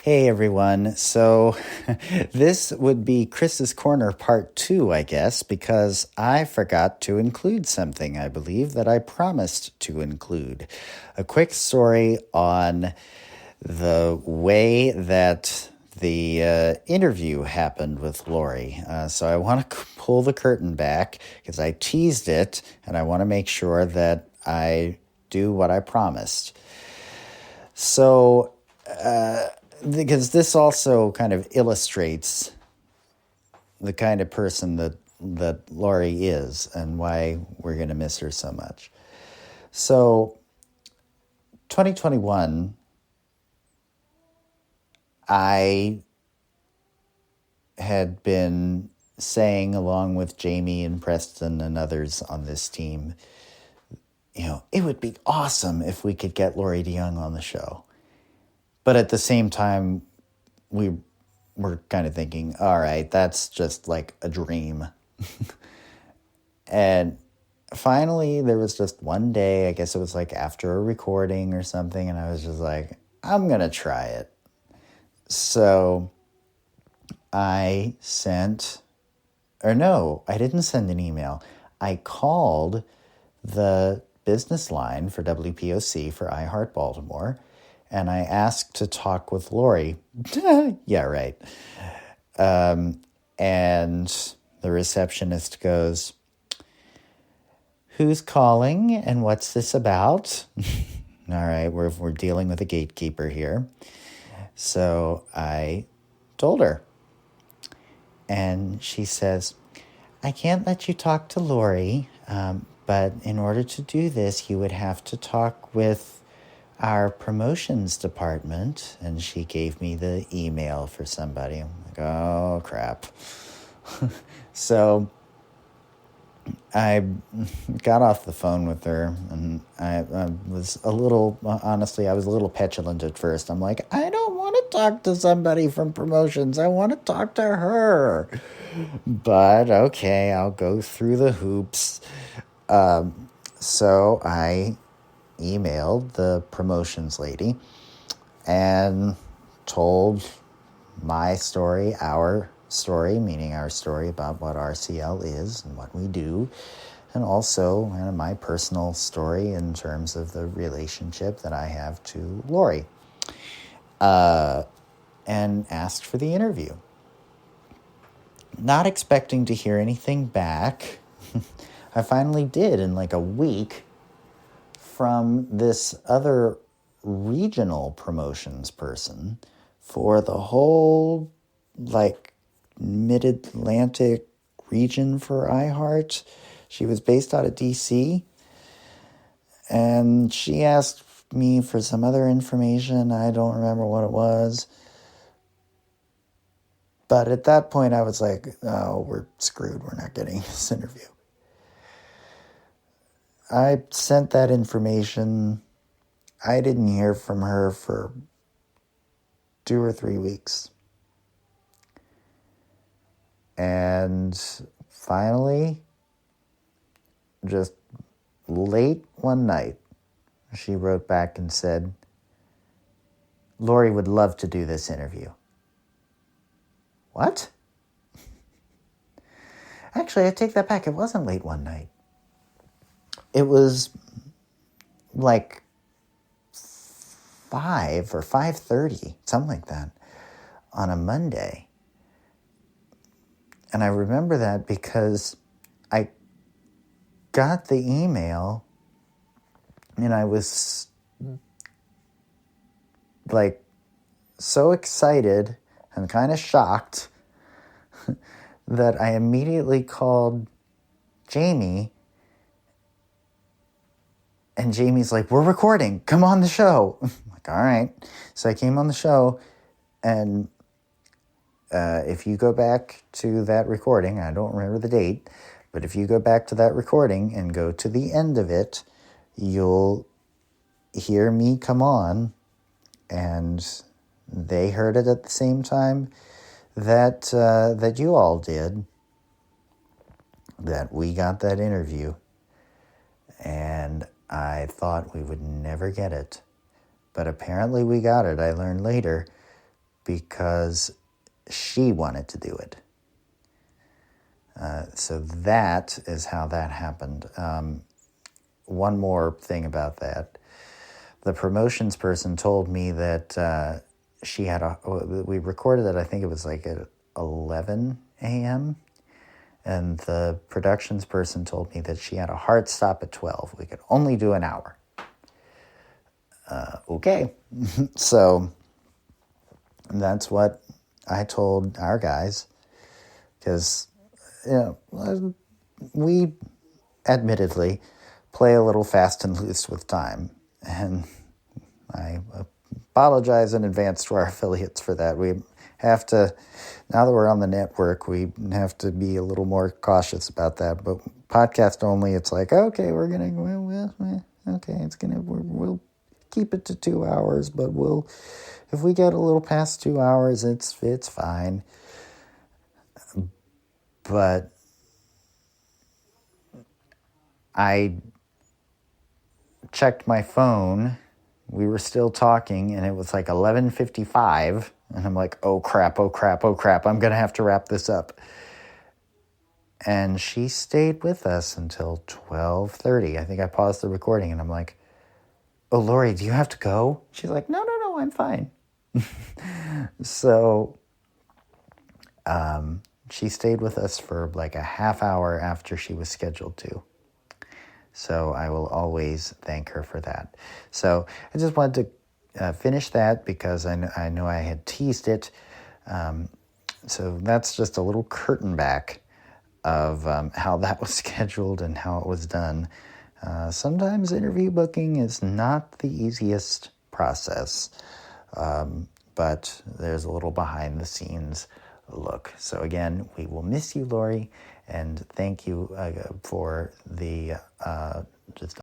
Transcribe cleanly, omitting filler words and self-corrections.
Hey everyone. So this would be Chris's Corner Part 2, I guess, because I forgot to include something, I believe, that I promised to include. A quick story on the way that the interview happened with Lori. So I want to pull the curtain back because I teased it and I want to make sure that I do what I promised. So, because this also kind of illustrates the kind of person that Lori is and why we're going to miss her so much. So, 2021, I had been saying, along with Jamie and Preston and others on this team, it would be awesome if we could get Lori DeYoung on the show. But at the same time, we were kind of thinking, all right, that's just like a dream. And finally, there was just one day, I guess it was like after a recording or something, and I was just like, I'm going to try it. So I didn't send an email. I called the business line for WPOC for iHeart Baltimore, and I asked to talk with Lori. Yeah, right. And the receptionist goes, "Who's calling and what's this about?" All right, we're dealing with a gatekeeper here. So I told her. And she says, "I can't let you talk to Lori, but in order to do this, you would have to talk with our promotions department." And she gave me the email for somebody. I'm like, oh, crap. So I got off the phone with her, and I was a little petulant at first. I'm like, I don't want to talk to somebody from promotions. I want to talk to her. But okay, I'll go through the hoops. So I emailed the promotions lady and told my story, our story, meaning our story about what RCL is and what we do, and also my personal story in terms of the relationship that I have to Lori, and asked for the interview. Not expecting to hear anything back, I finally did in like a week from this other regional promotions person for the whole mid-Atlantic region for iHeart. She was based out of DC, and she asked me for some other information. I don't remember what it was. But at that point, I was like, oh, we're screwed. We're not getting this interview. I sent that information. I didn't hear from her for 2 or 3 weeks. And finally, just late one night, she wrote back and said, "Lori would love to do this interview." What? Actually, I take that back. It wasn't late one night. It was like 5 or 5:30, something like that, on a Monday. And I remember that because I got the email and I was like so excited and kind of shocked that I immediately called Jamie, and Jamie's like, "We're recording, come on the show." I'm like, all right. So I came on the show, and if you go back to that recording, I don't remember the date, but if you go back to that recording and go to the end of it, you'll hear me come on, and they heard it at the same time that you all did, that we got that interview, and I thought we would never get it. But apparently we got it. I learned later because she wanted to do it. So that is how that happened. One more thing about that. The promotions person told me that we recorded it, I think it was like at 11 a.m., and the productions person told me that she had a hard stop at 12. We could only do an hour. Okay. So that's what I told our guys, because, we admittedly play a little fast and loose with time. And I apologize in advance to our affiliates for that. We have to, now that we're on the network, we have to be a little more cautious about that. But podcast only, it's like, okay, we'll keep it to 2 hours, but if we get a little past 2 hours, it's fine. But I checked my phone. We were still talking, and it was like 11:55, and I'm like, oh crap, I'm going to have to wrap this up. And she stayed with us until 12:30. I think I paused the recording, and I'm like, oh, Lori, do you have to go? She's like, no, I'm fine. So she stayed with us for like a half hour after she was scheduled to. So I will always thank her for that. So I just wanted to finish that because I know I had teased it. So that's just a little curtain back of how that was scheduled and how it was done. Sometimes interview booking is not the easiest process, but there's a little behind the scenes look. So again, we will miss you, Lori, and thank you for the just